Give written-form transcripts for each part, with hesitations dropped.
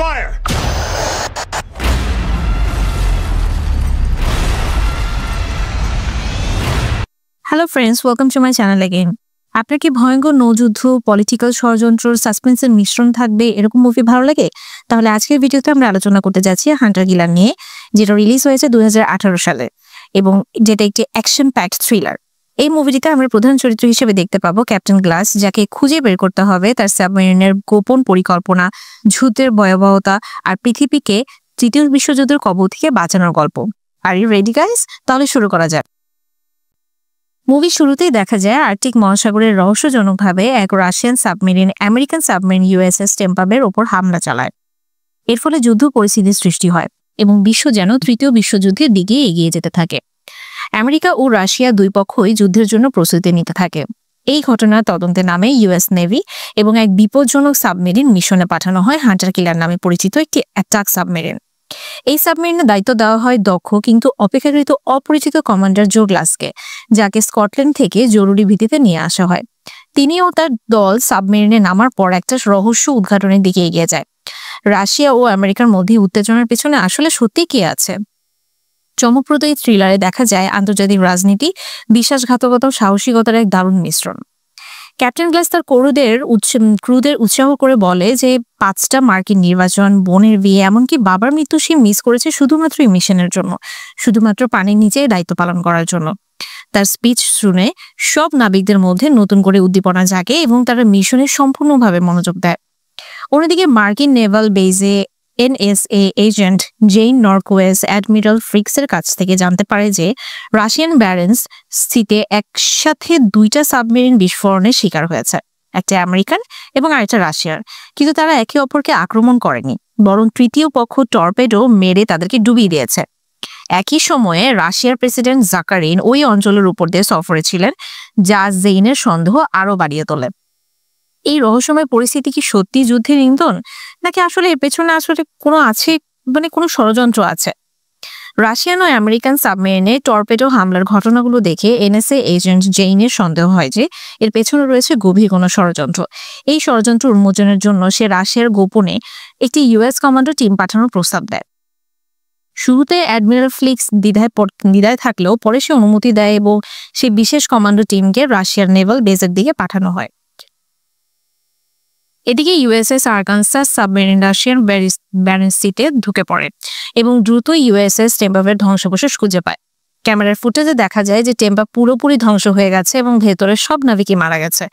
fire! Hello friends, welcome to my channel again. আপনার কি ভয়ঙ্কর নৌযুদ্ধ, পলিটিক্যাল ষড়যন্ত্র, সাসপেন্সের মিশ্রণ থাকবে এরকম মুভি ভালো লাগে? তাহলে আজকের ভিডিওতে আমরা আলোচনা করতে যাচ্ছি হান্টার কিলার নিয়ে, যেটা রিলিজ হয়েছে 2018 সালে এবং যেটা একটি অ্যাকশন প্যাকড থ্রিলার। এই মুভিটিতে আমরা প্রধান চরিত্র হিসেবে দেখতে পাবো ক্যাপ্টেন গ্লাস, যাকে খুঁজে বের করতে হবে তার সাবমেরিনের গোপন পরিকল্পনা, যুদ্ধের ভয়াবহতা আর পৃথিবীকে তৃতীয় বিশ্বযুদ্ধের কবল থেকে বাঁচানোর গল্প। Are you ready guys? তাহলে শুরু করা যাক। মুভির শুরুতেই দেখা যায় আর্কটিক মহাসাগরের রহস্যজনকভাবে এক Russian submarine American submarine USS টেম্পাবের ওপর হামলা চালায়। এর ফলে যুদ্ধ পরিস্থিতির সৃষ্টি হয় এবং বিশ্ব যেন তৃতীয় বিশ্বযুদ্ধের দিকে এগিয়ে যেতে থাকে। আমেরিকা ও রাশিয়া দুই পক্ষই যুদ্ধের জন্য প্রস্তুতি নিতে থাকে। এই ঘটনার তদন্তে নামে ইউএস নেভি এবং এক বিপজ্জনক সাবমেরিন মিশনে পাঠানো হয় হান্টার কিলার নামে পরিচিত একটি অ্যাটাক সাবমেরিন। এই সাবমেরিনের দায়িত্ব দেওয়া হয় দক্ষ কিন্তু অপেক্ষাকৃত অপরিচিত কমান্ডার জো গ্লাসকে, যাকে স্কটল্যান্ড থেকে জরুরি ভিত্তিতে নিয়ে আসা হয়। তিনি ও তার দল সাবমেরিনে নামার পর একটা রহস্য উদ্ঘাটনের দিকে এগিয়ে যায়। রাশিয়া ও আমেরিকার মধ্যে উত্তেজনার পেছনে আসলে সত্যি কি আছে? চমকপ্রদ এই থ্রিলারে দেখা যায় আন্তর্জাতিক রাজনীতি, বিশ্বাসঘাতকতা ও সাহসিকতার এক দারুণ মিশ্রণ। ক্যাপ্টেন গ্লাস তার ক্রুদের উৎসাহ করে বলে যে 5টা মার্কিন নির্বাচন, বোনের বিয়ে, এমনকি বাবার মৃত্যু সে মিস করেছে শুধুমাত্র এই মিশনের জন্য, শুধুমাত্র পানির নিচে দায়িত্ব পালন করার জন্য। তার স্পিচ শুনে সব নাবিকদের মধ্যে নতুন করে উদ্দীপনা জাগে এবং তারা মিশনে সম্পূর্ণভাবে মনোযোগ দেয়। অন্যদিকে মার্কিন নেভাল বেজে এনএসএ এজেন্ট জেইন নরকোয়েস অ্যাডমিরাল ফ্রিক্সের কাছ থেকে জানতে পারে যে রাশিয়ান ব্যারেন্স সিতে একসাথে 2টা সাবমেরিন বিস্ফোরণের শিকার হয়েছে, একটা আমেরিকান এবং আরেকটা রাশিয়ার। কিন্তু তারা একে অপরকে আক্রমণ করেনি, বরং তৃতীয় পক্ষ টর্পেডো মেরে তাদেরকে ডুবিয়ে দিয়েছে। একই সময়ে রাশিয়ার প্রেসিডেন্ট জাকারিন ওই অঞ্চলের উপর দিয়ে সফরে ছিলেন, যা জেইনের সন্দেহ আরো বাড়িয়ে তোলে। এই রহস্যময় পরিস্থিতি কি সত্যি যুদ্ধের ইন্ধন, নাকি আসলে এর পেছনে আসলে কোনো ষড়যন্ত্র আছে? রাশিয়ান ও আমেরিকান সাবমেরিনে টর্পেডো হামলার ঘটনাগুলো দেখে এনএসএ এজেন্ট জেইনের সন্দেহ হয় যে এর পেছনে রয়েছে গভীর কোনো ষড়যন্ত্র। এই ষড়যন্ত্র উন্মোচনের জন্য সে রাশিয়ার গোপনে একটি ইউএস কমান্ডো টিম পাঠানোর প্রস্তাব দেয়। শুরুতে অ্যাডমিরাল ফ্লিক্স দ্বিধায় থাকলেও পরে সে অনুমতি দেয় এবং সে বিশেষ কমান্ডো টিমকে রাশিয়ার নেভাল বেজের দিকে পাঠানো হয়। এদিকে ইউএসএস আরকানসাস সাবমেরিন রাশিয়ান ব্যারেন্স সিতে ঢুকে পড়ে এবং দ্রুত ইউএসএস টেম্পাবের ধ্বংসাবশেষ খুঁজে পায়। ক্যামেরার ফুটেজে দেখা যায় যে টেম্পা পুরোপুরি ধ্বংস হয়ে গেছে এবং ভেতরে সব নাবিকই মারা গেছে,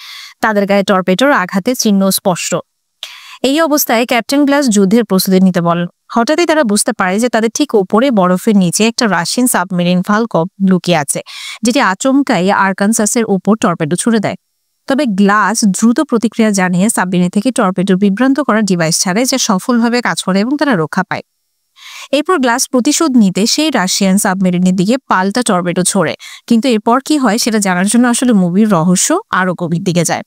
তাদের গায়ে টর্পেডোর আঘাতের চিহ্ন স্পষ্ট। এই অবস্থায় ক্যাপ্টেন গ্লাস যুদ্ধের প্রস্তুতি নিতে বলেন। হঠাৎই তারা বুঝতে পারে যে তাদের ঠিক ওপরে বরফের নিচে একটা রাশিয়ান সাবমেরিন ভালকভ লুকিয়ে আছে, যেটি আচমকাই আরকানসাসের উপর টর্পেডো ছুড়ে দেয়। তবে গ্লাস দ্রুত প্রতিক্রিয়া জানিয়ে সাবমেরিন থেকে টর্পেডো বিভ্রান্ত করার ডিভাইস ছাড়ে, যা সফলভাবে কাজ করে এবং তারা রক্ষা পায়। এরপর গ্লাস প্রতিশোধ নিতে সেই রাশিয়ান সাবমেরিনের দিকে পাল্টা টর্পেডো ছোড়ে, কিন্তু এরপর কি হয় সেটা জানার জন্য আসলে মুভির রহস্য আরো গভীর দিকে যায়।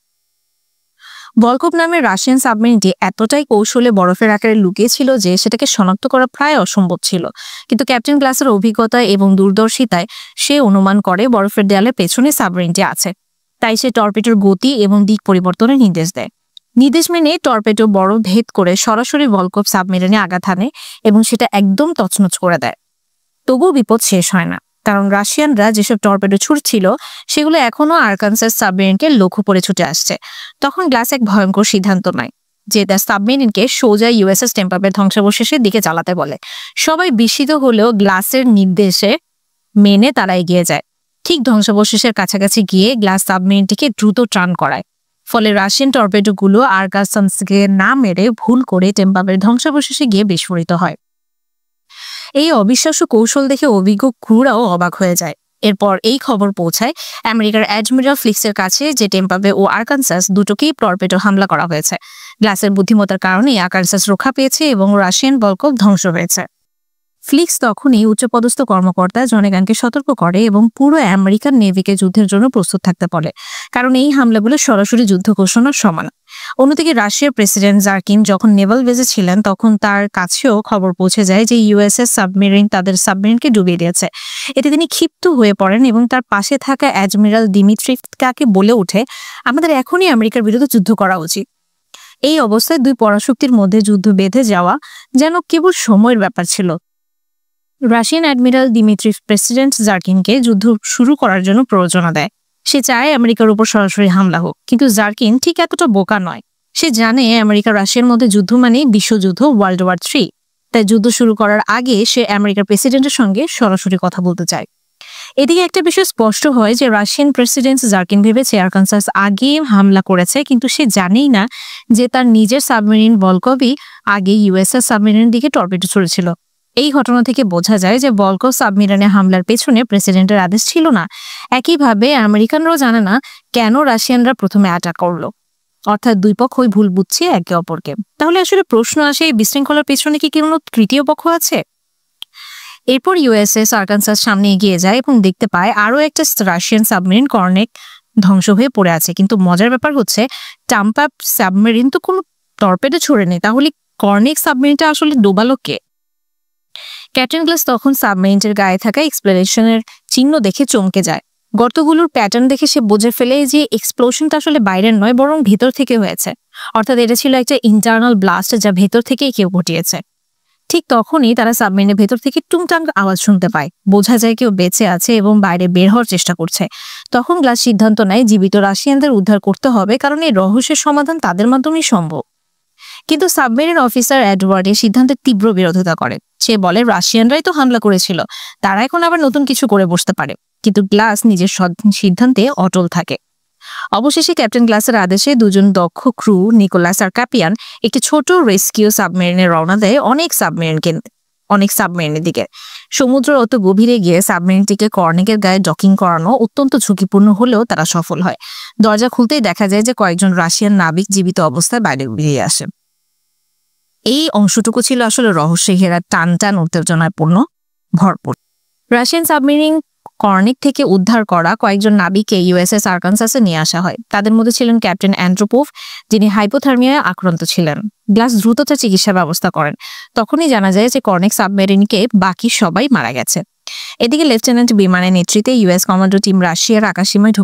ভলকভ নামের রাশিয়ান সাবমেরিনটি এতটাই কৌশলে বরফের আকারে লুকিয়েছিল যে সেটাকে শনাক্ত করা প্রায় অসম্ভব ছিল, কিন্তু ক্যাপ্টেন গ্লাসের অভিজ্ঞতা এবং দূরদর্শিতায় সে অনুমান করে বরফের দেয়ালের পেছনে সাবমেরিনটি আছে। তাই সে টর্পেডোর গতি এবং দিক পরিবর্তনের নির্দেশ দেয়। নির্দেশ মেনে টর্পেডো বরফ ভেদ করে সরাসরি ভলকভ সাবমেরিনে আঘাত হানে এবং সেটা একদম তছনছ করে দেয়। তবুও বিপদ শেষ হয় না, কারণ রাশিয়ানরা যেসব টর্পেডো ছুড়ছিল সেগুলো এখনো আরকানসাস সাবমেরিনকে লক্ষ্য করে ছুটে আসছে। তখন গ্লাস এক ভয়ঙ্কর সিদ্ধান্ত নেয় যে তার সাবমেরিনকে সোজা ইউএসএস টেম্পাবের ধ্বংসাবশেষের দিকে চালাতে বলে। সবাই বিস্মিত হলেও গ্লাসের নির্দেশে মেনে তারা এগিয়ে যায়। ঠিক ধ্বংসাবশেষের কাছাকাছি গিয়ে গ্লাস সাবমেরিনটিকে দ্রুত টার্ন করায়, ফলে রাশিয়ান টর্পেডোগুলো আরকানসাসকে না মেরে ভুল করে টেম্পাবের ধ্বংসাবশেষে গিয়ে বিস্ফোরিত হয়। এই অবিশ্বাস্য কৌশল দেখে অভিজ্ঞ ক্রুরাও অবাক হয়ে যায়। এরপর এই খবর পৌঁছায় আমেরিকার অ্যাডমিরাল ফ্লিক্সের কাছে যে টেম্পাবে ও আরকানসাস দুটোকেই টর্পেডো হামলা করা হয়েছে। গ্লাসের বুদ্ধিমত্তার কারণে আরকানসাস রক্ষা পেয়েছে এবং রাশিয়ান ভলকভ ধ্বংস হয়েছে। ফ্লিক্স তখনই উচ্চপদস্থ কর্মকর্তা জনেগানকে সতর্ক করে এবং পুরো আমেরিকান নেভিকে যুদ্ধের জন্য প্রস্তুত থাকতে বলে, কারণ এই হামলাগুলো সরাসরি যুদ্ধ ঘোষণার সমান। অন্যদিকে রাশিয়ার প্রেসিডেন্ট জার্কিন যখন নেভাল বেজে ছিলেন তখন তার কাছেও খবর পৌঁছে যায় যে ইউএসএস সাবমেরিন তাদের সাবমেরিনকে ডুবিয়ে দিয়েছে। এতে তিনি ক্ষিপ্ত হয়ে পড়েন এবং তার পাশে থাকা অ্যাডমিরাল দিমিত্রিভকাকে বলে ওঠে, আমাদের এখনই আমেরিকার বিরুদ্ধে যুদ্ধ করা উচিত। এই অবস্থায় দুই পরাশক্তির মধ্যে যুদ্ধ বেঁধে যাওয়া যেন কেবল সময়ের ব্যাপার ছিল। রাশিয়ান অ্যাডমিরাল দিমিত্রি প্রেসিডেন্ট জার্কিনকে যুদ্ধ শুরু করার জন্য প্ররোচনা দেয়। সে চায় আমেরিকার উপর সরাসরি হামলা হোক, কিন্তু জার্কিন ঠিক এতটা বোকা নয়। সে জানে আমেরিকা রাশিয়ার মধ্যে যুদ্ধ মানে বিশ্বযুদ্ধ, ওয়ার্ল্ড ওয়ার 3। তাই যুদ্ধ শুরু করার আগে সে আমেরিকার প্রেসিডেন্টের সঙ্গে সরাসরি কথা বলতে চায়। এদিকে একটা বিষয় স্পষ্ট হয় যে রাশিয়ান প্রেসিডেন্ট জার্কিন ভেবেছে আরকানসাস আগে হামলা করেছে, কিন্তু সে জানেই না যে তার নিজের সাবমেরিন ভলকভই আগে ইউএসএস সাবমেরিনের দিকে টর্পেডো ছুড়েছিল। এই ঘটনা থেকে বোঝা যায় যে ভলকভ সাবমেরিনে হামলার পেছনে প্রেসিডেন্টের আদেশ ছিল না। একইভাবে আমেরিকানরাও জানে না কেন রাশিয়ানরা প্রথমে অ্যাটাক করলো। অর্থাৎ দুই পক্ষই ভুল বুঝছে একে অপরকে। তাহলে আসলে প্রশ্ন আসে, এই বিশৃঙ্খলার পেছনে কি কোনো তৃতীয় পক্ষ আছে? এরপর ইউএসএস আরকানসাস সামনে এগিয়ে যায় এবং দেখতে পায় আরো একটা রাশিয়ান সাবমেরিন কর্নেক ধ্বংস হয়ে পড়ে আছে। কিন্তু মজার ব্যাপার হচ্ছে, টাম্পা সাবমেরিন তো কোনো টর্পেডো ছড়ে নেই, তাহলে কর্নেক সাবমেরিনটা আসলে ডোবালো কে? ক্যাপ্টেন গ্লাস তখন সাবমেরিনটির গায়ে থাকা এক্সপ্লোশনের চিহ্ন দেখে চমকে যায়। গর্তগুলোর প্যাটার্ন দেখে সে বুঝে ফেলে যে এক্সপ্লোশনটা আসলে বাইরের নয়, বরং ভেতর থেকে হয়েছে। অর্থাৎ এটা ছিল একটা ইন্টারনাল ব্লাস্ট, যা ভেতর থেকেই কেউ ঘটিয়েছে। ঠিক তখনই তারা সাবমেরিনের ভেতর থেকে টুংটাং আওয়াজ শুনতে পায়। বোঝা যায় কেউ বেঁচে আছে এবং বাইরে বের হওয়ার চেষ্টা করছে। তখন গ্লাস সিদ্ধান্ত নেয় জীবিত রাশিয়ানদের উদ্ধার করতে হবে, কারণ এই রহস্যের সমাধান তাদের মাধ্যমেই সম্ভব। কিন্তু সাবমেরিন অফিসার এডওয়ার্ড এই সিদ্ধান্তের তীব্র বিরোধিতা করে। সে বলে রাশিয়ানরাই তো হামলা করেছিল, তারা এখন আবার নতুন কিছু করে বসতে পারে। কিন্তু গ্লাস নিজের সিদ্ধান্তে অটল থাকে। অবশেষে ক্যাপ্টেন গ্লাসের আদেশে দুজন দক্ষ ক্রু, নিকোলাস আর ক্যাপিয়ান, একটি ছোট রেস্কিউ সাবমেরিনে রওনা দেয় অনেক সাবমেরিনের দিকে। সমুদ্র অত গভীরে গিয়ে সাবমেরিনটিকে কর্নেকের গায়ে ডকিং করানো অত্যন্ত ঝুঁকিপূর্ণ হলেও তারা সফল হয়। দরজা খুলতেই দেখা যায় যে কয়েকজন রাশিয়ান নাবিক জীবিত অবস্থায় বাইরে বেরিয়ে আসে। এই অংশটুকু ছিল আসলে রহস্যে ঘেরা, টান উত্তেজনায় পূর্ণ, ভরপুর। রাশিয়ান সাবমেরিন কর্নেক থেকে উদ্ধার করা কয়েকজন নাবিককে ইউএসএস আরকানসাসে নিয়ে আসা হয়। তাদের মধ্যে ছিলেন ক্যাপ্টেন অ্যান্ড্রোপোভ, যিনি হাইপোথার্মিয়ায় আক্রান্ত ছিলেন। গ্লাস দ্রুত তার চিকিৎসার ব্যবস্থা করেন। তখনই জানা যায় যে কর্নেক সাবমেরিনকে বাকি সবাই মারা গেছে। এদিকে লেফটেন্যান্ট বিমানের নেতৃত্বে ইউএস কমান্ডো টিম রাশিয়ার আকাশসীমায়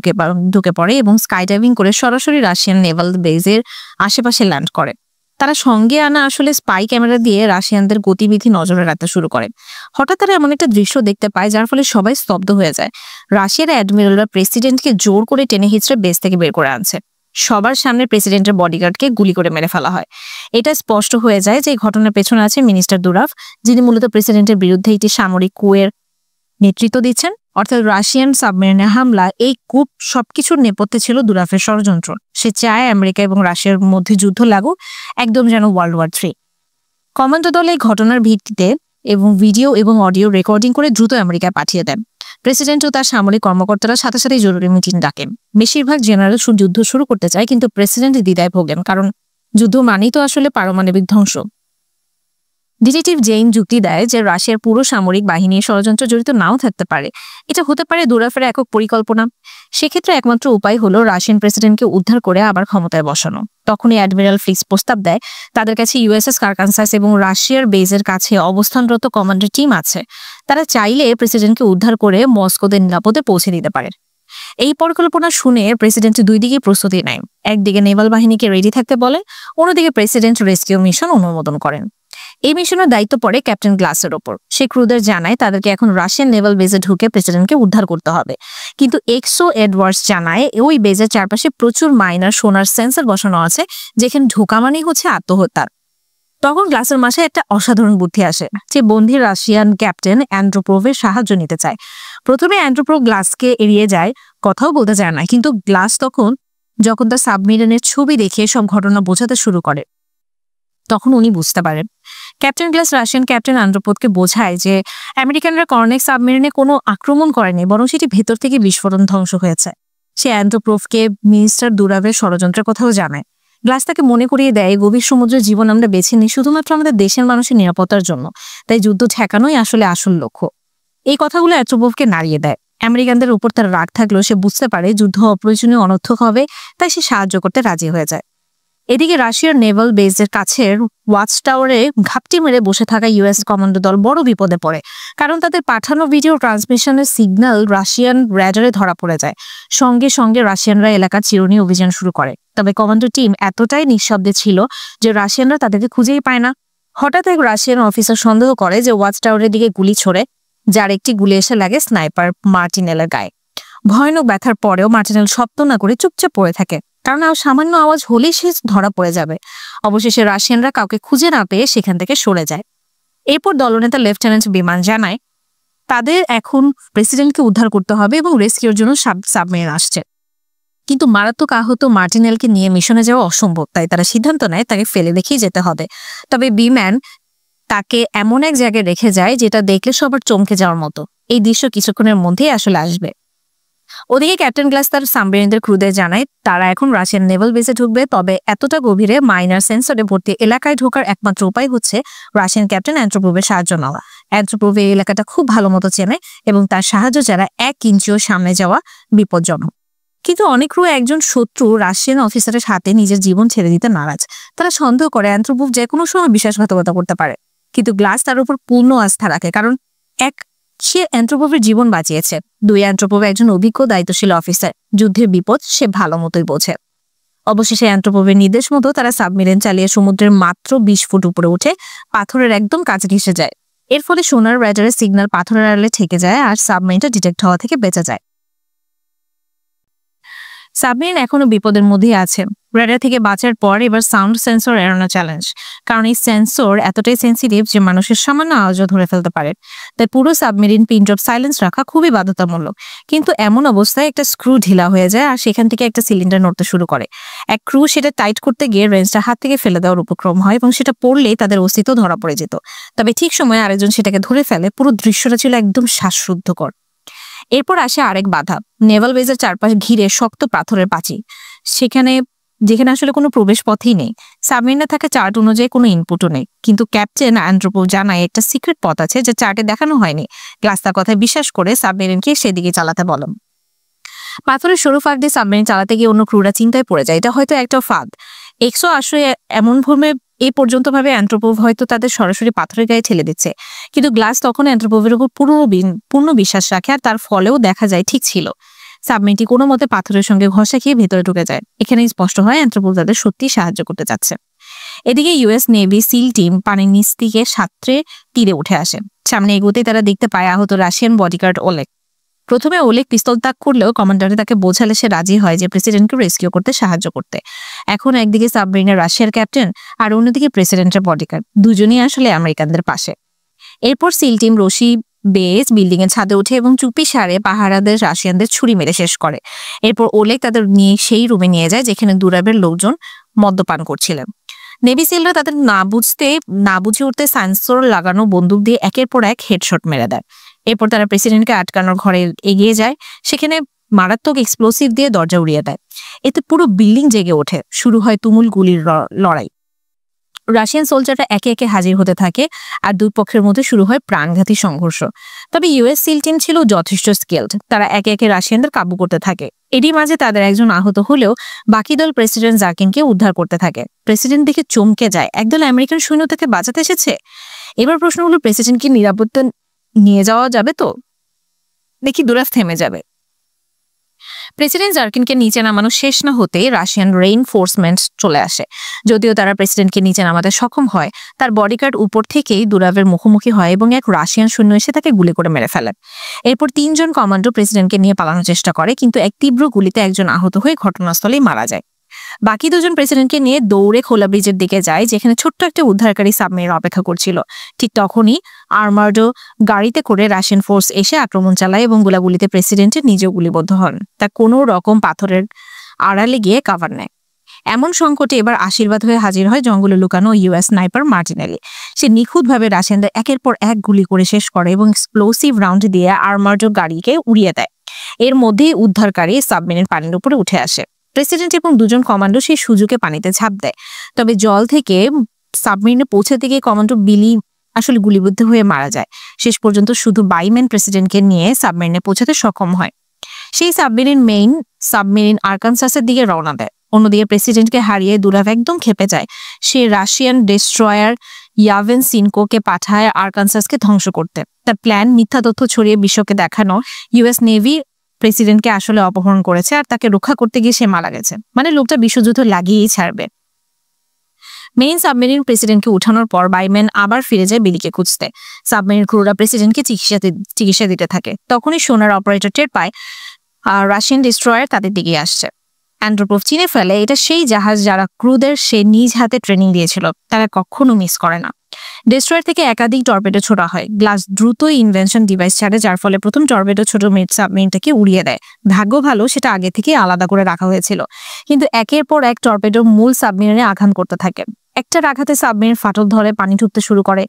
ঢুকে পড়ে এবং স্কাইডাইভিং করে সরাসরি রাশিয়ান নেভাল বেজের আশেপাশে ল্যান্ড করে। তারা সঙ্গে আনা আসলে স্পাই ক্যামেরা দিয়ে রাশিয়ানদের গতিবিধি নজরে রাখতে শুরু করে। হঠাৎ তারা এমন একটা দৃশ্য দেখতে পায় যার ফলে সবাই স্তব্ধ হয়ে যায়। রাশিয়ার অ্যাডমিরালরা প্রেসিডেন্টকে জোর করে টেনে হিঁচড়ে বেস থেকে বের করে আনছে। সবার সামনে প্রেসিডেন্টের বডিগার্ডকে গুলি করে মেরে ফেলা হয়। এটা স্পষ্ট হয়ে যায় যে এই ঘটনার পেছনে আছে মিনিস্টার দুরাভ, যিনি মূলত প্রেসিডেন্টের বিরুদ্ধে একটি সামরিক কুয়ের নেতৃত্ব দিচ্ছেন। অর্থাৎ রাশিয়ান সাবমেরিনের হামলা, এই কূপ সবকিছুর নেপথ্যে ছিল দুরাফের ষড়যন্ত্র। সে চায় আমেরিকা এবং রাশিয়ার মধ্যে যুদ্ধ লাগুক, একদম যেন ওয়ার্ল্ড ওয়ার 3। কমান্ডো দল এই ঘটনার ভিত্তিতে এবং ভিডিও এবং অডিও রেকর্ডিং করে দ্রুত আমেরিকায় পাঠিয়ে দেন। প্রেসিডেন্ট ও তার সামরিক কর্মকর্তারা সাথে সাথে জরুরি মিটিং ডাকেন। বেশিরভাগ জেনারেল যুদ্ধ শুরু করতে চায়, কিন্তু প্রেসিডেন্ট দ্বিধায় ভোগেন, কারণ যুদ্ধ মানেই তো আসলে পারমাণবিক ধ্বংস। ডিটেকটিভ জেইন যুক্তি দেয় যে রাশিয়ার পুরো সামরিক বাহিনী ষড়যন্ত্র জড়িত নাও থাকতে পারে, এটা হতে পারে দুরাফের একক পরিকল্পনা। সেক্ষেত্রে একমাত্র উপায় হলো রাশিয়ান প্রেসিডেন্টকে উদ্ধার করে আবার ক্ষমতায় বসানো। তখনই অ্যাডমিরাল ফ্লিক্স প্রস্তাব দেয় তাদের কাছে ইউএসএস আরকানসাস এবং রাশিয়ার বেজের কাছে অবস্থানরত কমান্ডার টিম আছে। তারা চাইলে প্রেসিডেন্টকে উদ্ধার করে মস্কোতে নিরাপদে পৌঁছে দিতে পারে। এই পরিকল্পনা শুনে প্রেসিডেন্ট দুই দিকে প্রস্তুতি নেয়। একদিকে নেভাল বাহিনীকে রেডি থাকতে বলে, অন্যদিকে প্রেসিডেন্ট রেস্কিউ মিশন অনুমোদন করেন। এই মিশনের দায়িত্ব পড়ে ক্যাপ্টেন গ্লাসের ওপর। সে ক্রুদের জানায় তাদেরকে এখন রাশিয়ান নেভাল বেজে ঢুকে প্রেসিডেন্টকে উদ্ধার করতে হবে। কিন্তু এক্সো এডওয়ার্ডস জানায় ওই বেজের চারপাশে প্রচুর মাইনার সোনার সেন্সর বসানো আছে, যেখানে ঢোকা মানেই হচ্ছে আত্মহত্যার। তখন গ্লাসের মাথায় একটা অসাধারণ বুদ্ধি আসে। যে বন্দী রাশিয়ান ক্যাপ্টেন অ্যান্ড্রোপোভের সাহায্য নিতে চায়। প্রথমে অ্যান্ড্রোপোভ গ্লাসকে এড়িয়ে যায়, কথাও বলতে চায় না। কিন্তু গ্লাস যখন তার সাবমেরিনের ছবি দেখে সব ঘটনা বোঝাতে শুরু করে, তখন উনি বুঝতে পারেন। ক্যাপ্টেন গ্লাস রাশিয়ান ক্যাপ্টেন অ্যান্ড্রোপোভকে বোঝায় যে আমেরিকানরা কর্নেক সাবমেরিনে কোনো আক্রমণ করেনি, বরং সেটি ভেতর থেকে বিস্ফোরণ ধ্বংস হয়েছে। সে অ্যান্ড্রোপোভকে মিনিস্টার দুরাভের ষড়যন্ত্রের কথাও জানায়। গ্লাস তাকে মনে করিয়ে দেয় গভীর সমুদ্রের জীবন আমরা বেছে নিই শুধুমাত্র আমাদের দেশের মানুষের নিরাপত্তার জন্য, তাই যুদ্ধ ঠেকানোই আসলে আসল লক্ষ্য। এই কথাগুলো অ্যান্ড্রোপোভকে নাড়িয়ে দেয়। আমেরিকানদের উপর তার রাগ থাকলেও সে বুঝতে পারে যুদ্ধ অপ্রয়োজনীয় অনর্থক হবে, তাই সে সাহায্য করতে রাজি হয়ে যায়। এদিকে রাশিয়ার নেভাল বেসের কাছের ওয়াচ টাওয়ারে ঘাপটি মেরে বসে থাকা ইউএস কমান্ডো দল বড় বিপদে পড়ে, কারণ তাদের পাঠানো ভিডিও ট্রান্সমিশনের সিগন্যাল রাশিয়ান র্যাডারে ধরা পড়ে যায়। সঙ্গে সঙ্গে রাশিয়ানরা এলাকার চিরুনি অভিযান শুরু করে। তবে কমান্ডো টিম এতটাই নিঃশব্দে ছিল যে রাশিয়ানরা তাদেরকে খুঁজেই পায় না। হঠাৎ এক রাশিয়ান অফিসার সন্দেহ করে যে ওয়াচ টাওয়ারের দিকে গুলি ছোড়ে, যার একটি গুলি এসে লাগে স্নাইপার মার্টিনেলের গায়ে। ভয়ানক ব্যথার পরেও মার্টিনেল শব্দ না করে চুপচাপ পড়ে থাকে, কারণ সামান্য আওয়াজ হলেই সে ধরা পড়ে যাবে। অবশেষে রাশিয়ানরা কাউকে খুঁজে না পেয়ে সেখান থেকে সরে যায়। এরপর দলনেতা লেফটেন্যান্ট বিমান জানায় তাদের এখন প্রেসিডেন্টকে উদ্ধার করতে হবে এবং রেস্কিউর জন্য সাবমেরিন আসছে। কিন্তু মারাত্মক আহত মার্টিনেলকে নিয়ে মিশনে যাওয়া অসম্ভব, তাই তারা সিদ্ধান্ত নেয় তাকে ফেলে রেখেই যেতে হবে। তবে বিম্যান তাকে এমন এক জায়গায় রেখে যায় যেটা দেখলে সবার চমকে যাওয়ার মতো। এই দৃশ্য কিছুক্ষণের মধ্যেই আসলে আসবে। ওদিকে ক্যাপ্টেন গ্লাস তার সাবমেরিনদের ক্রুদের জানায় তারা এখন রাশিয়ান নেভাল বেসে ঢুকবে, তবে এতটা গভীরে মাইনার সেন্সরে ভর্তি এলাকায় ঢোকার একমাত্র উপায় হচ্ছে রাশিয়ান ক্যাপ্টেন অ্যান্ট্রোপোভের সাহায্য নেওয়া। অ্যান্ট্রোপোভ এই এলাকাটা খুব ভালো মতো চেনে এবং তার সাহায্য ছাড়া 1 ইঞ্চিও সামনে যাওয়া বিপজ্জনক। কিন্তু অনেক ক্রু একজন শত্রু রাশিয়ান অফিসারের হাতে নিজের জীবন ছেড়ে দিতে নারাজ। তারা সন্দেহ করে অ্যান্ট্রোপোভ যে কোনো সময় বিশ্বাসঘাতকতা করতে পারে, কিন্তু গ্লাস তার উপর পূর্ণ আস্থা রাখে, কারণ সে অ্যান্ট্রোপোভের জীবন বাঁচিয়েছে। 2 অ্যান্ট্রোপোভ একজন অভিজ্ঞ দায়িত্বশীল অফিসার, যুদ্ধের বিপদ সে ভালো মতোই বোঝে। অবশেষে অ্যান্ট্রোপোভের নির্দেশ মতো তারা সাবমেরিন চালিয়ে সমুদ্রের মাত্র 20 ফুট উপরে উঠে পাথরের একদম কাছে ঘেঁষে যায়। এর ফলে সোনার র্যাডারের সিগন্যাল পাথরের আড়ালে ঠেকে যায় আর সাবমেরিনটা ডিটেক্ট হওয়া থেকে বেঁচে যায়। সাবমেরিন এখনো বিপদের মধ্যেই আছে। র্যাডার থেকে বাঁচার পর এবার সাউন্ড সেন্সর এড়ানো চ্যালেঞ্জ, কারণ এই সেন্সর এতটাই সেন্সিটিভ যে মানুষের সামান্য আওয়াজও ধরে ফেলতে পারে। তাই পুরো সাবমেরিন পিন ড্রপ সাইলেন্স রাখা খুবই বাধ্যতামূলক। কিন্তু এমন অবস্থায় একটা স্ক্রু ঢিলা হয়ে যায় আর সেখান থেকে একটা সিলিন্ডার নড়তে শুরু করে। এক ক্রু সেটা টাইট করতে গিয়ে রেঞ্জটা হাত থেকে ফেলে দেওয়ার উপক্রম হয় এবং সেটা পড়লেই তাদের অস্তিত্ব ধরা পড়ে যেত। তবে ঠিক সময়ে আরেকজন সেটাকে ধরে ফেলে। পুরো দৃশ্যটা ছিল একদম শ্বাসরুদ্ধকর। এরপর আসে আরেক বাধা, নেভাল বেজের চারপাশ ঘিরে শক্ত পাথরের প্রাচীর, যেখানে আসলে কোনো প্রবেশ পথই নেই। সাবমেরিনে থাকা চার্ট অনুযায়ী কোনো ইনপুটও নেই, কিন্তু ক্যাপ্টেন অ্যান্ট্রোপোভ জানায় একটা সিক্রেট পথ আছে যা চার্টে দেখানো হয়নি। গ্লাস তার কথায় বিশ্বাস করে সাবমেরিনকে সেদিকে চালাতে বলেন। পাথরের সরু ফাঁক দিয়ে সাবমেরিন চালাতে গিয়ে অন্য ক্রুরা চিন্তায় পড়ে যায় এটা হয়তো একটা ফাঁদ। এক্সো আসলে এমন ভূমে এই পর্যন্ত ভাবে অ্যান্ট্রোপোভ হয়তো তাদের সরাসরি পাথরের গায়ে ঠেলে দিচ্ছে, কিন্তু গ্লাস তখন অ্যান্ট্রোপোভের উপর পূর্ণ বিশ্বাস রাখে আর তার ফলেও দেখা যায় ঠিক ছিল। সাবমেরিনটি কোনো মতে পাথরের সঙ্গে ঘষা খেয়ে ভেতরে ঢুকে যায়। এখানেই স্পষ্ট হয় অ্যান্ট্রোপোভ তাদের সত্যি সাহায্য করতে চাচ্ছে। এদিকে ইউএস নেভি সিল টিম পানির নিচ থেকে সাঁতরে তীরে উঠে আসে। সামনে এগোতে তারা দেখতে পায় আহত রাশিয়ান বডিগার্ড ওলেগ। প্রথমে ওলেগ পিস্তল তাক করলেও কমান্ডারে তাকে বোঝালে সে রাজি হয় যে প্রেসিডেন্টকে রেস্কিউ করতে সাহায্য করতে। এখন একদিকে সাবমেরিনের রাশিয়ার ক্যাপ্টেন আর অন্যদিকে প্রেসিডেন্টের বডিগার্ড, দুজনেই আসলে আমেরিকানদের পাশে। এরপর সিল টিম রশি বেস বিল্ডিং এর ছাদে উঠে এবং চুপি সারে পাহারাদের রাশিয়ানদের ছুরি মেরে শেষ করে। এরপর ওলেগ তাদের নিয়ে সেই রুমে নিয়ে যায় যেখানে দুরাবের লোকজন মদ্যপান করছিলেন। নেভি সিলরা তাদের না বুঝে উঠতে সেন্সর লাগানো বন্দুক দিয়ে একের পর এক হেডশট মেরে দেয়। এরপর তারা প্রেসিডেন্টকে আটকানোর ঘরে এগিয়ে যায়, সেখানে মারাত্মক এক্সপ্লোসিভ দিয়ে দরজা উড়িয়ে দেয়। এতে পুরো বিল্ডিং জেগে ওঠে, শুরু হয় তুমুল গুলির লড়াই। রাশিয়ান সোলজাররা একে একে হাজির হতে থাকে আর দুই পক্ষের মধ্যে শুরু হয় প্রাণঘাতী সংঘর্ষ। তবে ইউএস সিল টিম ছিল যথেষ্ট স্কিলড, তারা একে একে রাশিয়ানদের কাবু করতে থাকে। এরই মাঝে তাদের একজন আহত হলেও বাকি দল প্রেসিডেন্ট জাকিনকে উদ্ধার করতে থাকে। প্রেসিডেন্ট দেখে চমকে যায়, একদল আমেরিকান সৈন্য তাকে বাঁচাতে এসেছে। এবার প্রশ্ন হলো প্রেসিডেন্টকে নিরাপত্তা নিয়ে যাওয়া যাবে তো নাকি দুরাফ থেমে যাবে? প্রেসিডেন্ট জার্কিনকে নিচে নামানো শেষ না হতেই রাশিয়ান রেইনফোর্সমেন্ট চলে আসে। যদিও তারা প্রেসিডেন্টকে নিচে নামাতে সক্ষম হয়, তার বডিগার্ড উপর থেকেই দুরাভের মুখোমুখি হয় এবং এক রাশিয়ান সৈন্য এসে তাকে গুলি করে মেরে ফেলে। এরপর 3 জন কমান্ডো প্রেসিডেন্টকে নিয়ে পালানোর চেষ্টা করে, কিন্তু এক তীব্র গুলিতে একজন আহত হয়ে ঘটনাস্থলেই মারা যায়। বাকি 2 জন প্রেসিডেন্টকে নিয়ে দৌড়ে খোলা ব্রিজের দিকে যায়, যেখানে ছোট্ট একটা উদ্ধারকারী সাবমেরিন অপেক্ষা করছিল। ঠিক তখনই আর্মার্ডো গাড়িতে করে রাশিয়ান ফোর্স এসে আক্রমণ চালায় এবং গোলাগুলিতে প্রেসিডেন্টের নিজেও গুলিবদ্ধ হন। তা কোনো রকম পাথরের আড়ালে গিয়ে কাভার নেয়। এমন সংকটে এবার আশীর্বাদ হয়ে হাজির হয় জঙ্গলে লুকানো ইউএস স্নাইপার মার্টিনেলি। সে নিখুঁতভাবে রাশিয়ানদের একের পর এক গুলি করে শেষ করে এবং এক্সপ্লোসিভ রাউন্ড দিয়ে আর্মার্ডো গাড়িকে উড়িয়ে দেয়। এর মধ্যেই উদ্ধারকারী সাবমেরিন পানির উপরে উঠে আসে। প্রেসিডেন্ট এবং 2 জন কমান্ডো সেই সুযোগে পানিতে ঝাঁপ দেয়। তবে জল থেকে সাবমেরিনে পৌঁছাতে গিয়ে কমান্ডো বিলি আসলে গুলিবিদ্ধ হয়ে মারা যায়। শেষ পর্যন্ত শুধু বাইম্যান প্রেসিডেন্টকে নিয়ে সাবমেরিনে পৌঁছাতে সক্ষম হয়। সেই সাবমেরিন আরকানসাসের দিকে রওনা দেয়। অন্যদিকে প্রেসিডেন্টকে হারিয়ে দুরাভ একদম খেপে যায়। সে রাশিয়ান ডেস্ট্রয়ার ইয়াভেন সিনকোকে পাঠায় আরকানসাসকে ধ্বংস করতে। তার প্ল্যান মিথ্যা তথ্য ছড়িয়ে বিশ্বকে দেখানো ইউএস নেভি প্রেসিডেন্টকে আসলে অপহরণ করেছে আর তাকে রক্ষা করতে গিয়ে সে মারা গেছে। মানে লোকটা বিশ্বযুদ্ধ লাগিয়েই ছাড়বে। মেইন সাবমেরিন প্রেসিডেন্টকে উঠানোর পর বাইম্যান আবার ফিরে যায় বিলিকে খুঁজতে। সাবমেরিন ক্রুরা প্রেসিডেন্টকে চিকিৎসা দিতে থাকে। তখনই সোনার অপারেটর টের পায় রাশিয়ান ডিস্ট্রয়ার তাদের দিকে আসছে। অ্যান্ড্রোপভ চিনে ফেলে এটা সেই জাহাজ যারা ক্রুদের সে নিজ হাতে ট্রেনিং দিয়েছিল, তারা কখনো মিস করে না। ডিস্ট্রয়ার থেকে একাধিক টর্পেডো ছোড়া হয়। গ্লাস দ্রুতই ইনভেনশন ডিভাইস ছাড়ে, যার ফলে প্রথম টর্পেডো ছোট সাবমেরিনটাকে উড়িয়ে দেয়। ভাগ্য ভালো সেটা আগে থেকে আলাদা করে রাখা হয়েছিল, কিন্তু একের পর এক টর্পেডো মূল সাবমেরিনে আঘাত করতে থাকে। একটার আঘাতে সাবমেরিন ফাটল ধরে পানি ঢুকতে শুরু করে।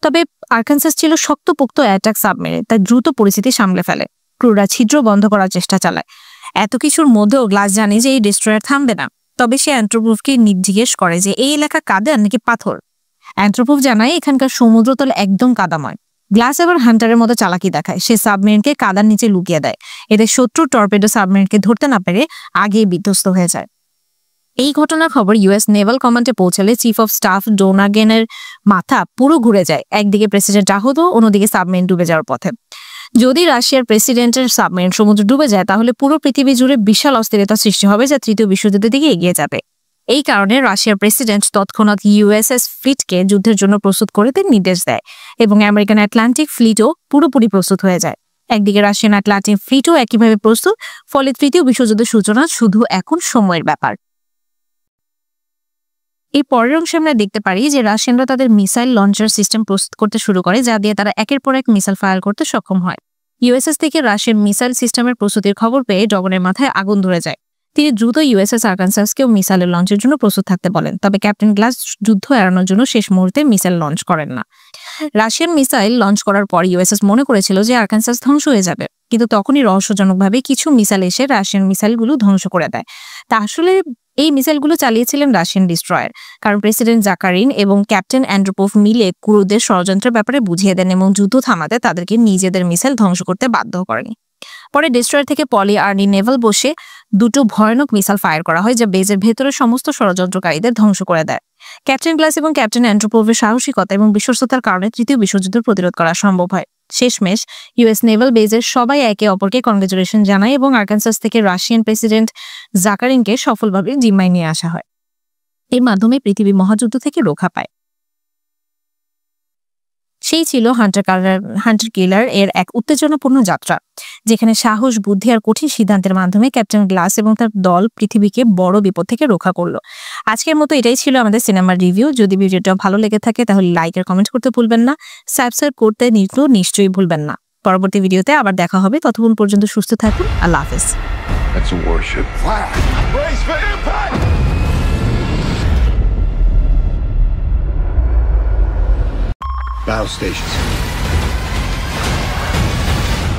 তবে আরকানসাস ছিল শক্তপোক্ত অ্যাটাক সাবমেরিন, তাই দ্রুত পরিস্থিতি সামলে ফেলে। ক্রুরা ছিদ্র বন্ধ করার চেষ্টা চালায়। এত কিছুর মধ্যেও গ্লাস জানে যে এই ডিস্ট্রয়ার থামবে না। তবে সে অ্যান্ট্রোপভকে জিজ্ঞেস করে যে এই এলাকা কাদা নাকি পাথর। অ্যান্ট্রোপভ জানায় এখানকার সমুদ্রতল একদম কাদাময়। গ্লাস এবার হান্টারের মতো চালাকি দেখায়। সে সাবমেরিনকে কাদার নিচে লুকিয়ে দেয়। এতে শত্রু টর্পেডো সাবমেরিনকে ধরতে না পেরে আগেই বিধ্বস্ত হয়ে যায়। এই ঘটনার খবর ইউএস নেভাল কমান্ডে পৌঁছালে চিফ অফ স্টাফ ডোনাগেনের মাথা পুরো ঘুরে যায়। একদিকে প্রেসিডেন্ট আহত, অন্যদিকে সাবমেরিন ডুবে যাওয়ার পথে। যদি রাশিয়ার প্রেসিডেন্টের সাবমেরিন সমুদ্রে ডুবে যায় তাহলে পুরো পৃথিবী জুড়ে বিশাল অস্থিরতা সৃষ্টি হবে, যা তৃতীয় বিশ্বযুদ্ধের দিকে এগিয়ে যাবে। এই কারণে রাশিয়ার প্রেসিডেন্ট তৎক্ষণাৎ ইউএসএস ফ্লিটকে যুদ্ধের জন্য প্রস্তুত করতে নির্দেশ দেয় এবং আমেরিকান আটলান্টিক ফ্লিটও পুরোপুরি প্রস্তুত হয়ে যায়। একদিকে রাশিয়ান আটলান্টিক ফ্লিটও একইভাবে প্রস্তুত, ফলে তৃতীয় বিশ্বযুদ্ধের সূচনা শুধু এখন সময়ের ব্যাপার। এই পরের অংশে আমরা দেখতে পারি যে রাশিয়ানরা তাদের মিসাইল লঞ্চার সিস্টেম প্রস্তুত করতে শুরু করে, যা দিয়ে তারা একের পর এক মিসাইল ফায়ার করতে সক্ষম হয়। ইউএসএস থেকে রাশিয়ান মিসাইল সিস্টেমের প্রস্তুতির খবর পেয়ে ডগনের মাথায় আগুন ধরে যায়। তিনি দ্রুত ইউএসএস আরকানসাসকেও মিসাইলের লঞ্চের জন্য প্রস্তুত থাকতে বলেন। তবে ক্যাপ্টেন গ্লাস যুদ্ধ এড়ানোর জন্য শেষ মুহূর্তে মিসাইল লঞ্চ করেন না। রাশিয়ান মিসাইল লঞ্চ করার পর ইউএসএস মনে করেছিল যে আরকানসাস ধ্বংস হয়ে যাবে, কিন্তু তখনই রহস্যজনকভাবে কিছু মিসাইল এসে রাশিয়ান মিসাইলগুলো ধ্বংস করে দেয়। তা আসলে এই মিসাইলগুলো চালিয়েছিলেন রাশিয়ান ডিস্ট্রয়ার, কারণ প্রেসিডেন্ট জাকারিন এবং ক্যাপ্টেন অ্যান্ড্রোপভ মিলে ক্রুদের ষড়যন্ত্রের ব্যাপারে বুঝিয়ে দেন এবং যুদ্ধ থামাতে তাদেরকে নিজেদের মিসাইল ধ্বংস করতে বাধ্য করেন। পরে ডিস্ট্রয়ার থেকে পলি আর্নি নেভাল বসে দুটো ভয়ানক মিসাইল ফায়ার করা হয়, যা বেজের ভেতরে সমস্ত ষড়যন্ত্রকারীদের ধ্বংস করে দেয়। ক্যাপ্টেন গ্লাস এবং ক্যাপ্টেন অ্যান্ড্রোপভের সাহসিকতা এবং বিশ্বস্ততার কারণে তৃতীয় বিশ্বযুদ্ধ প্রতিরোধ করা সম্ভব হয়। শেষমেশ ইউএস নেভাল বেজের সবাই একে অপরকে কংগ্রেচুলেশন জানায় এবং আরকানসাস থেকে রাশিয়ান প্রেসিডেন্ট জাকারিনকে সফলভাবে জিম্মায় নিয়ে আসা হয়। এর মাধ্যমে পৃথিবী মহাযুদ্ধ থেকে রক্ষা পায়। সেই ছিল হান্টার কিলার এর এক উত্তেজনাপূর্ণ যাত্রা, যেখানে সাহস, বুদ্ধি আর কঠিন সিদ্ধান্তের মাধ্যমে ক্যাপ্টেন গ্লাস এবং তার দল পৃথিবীকে বড় বিপদ থেকে রক্ষা করলো। আজকের মতো এটাই ছিল আমাদের সিনেমার রিভিউ। যদি ভিডিওটা ভালো লেগে থাকে তাহলে লাইক আর কমেন্ট করতে ভুলবেন না, সাবস্ক্রাইব করতে নিশ্চয়ই ভুলবেন না। পরবর্তী ভিডিওতে আবার দেখা হবে। ততক্ষণ পর্যন্ত সুস্থ থাকুন। আল্লাহ হাফেজ। That's a warship. Brace for impact! Battle stations.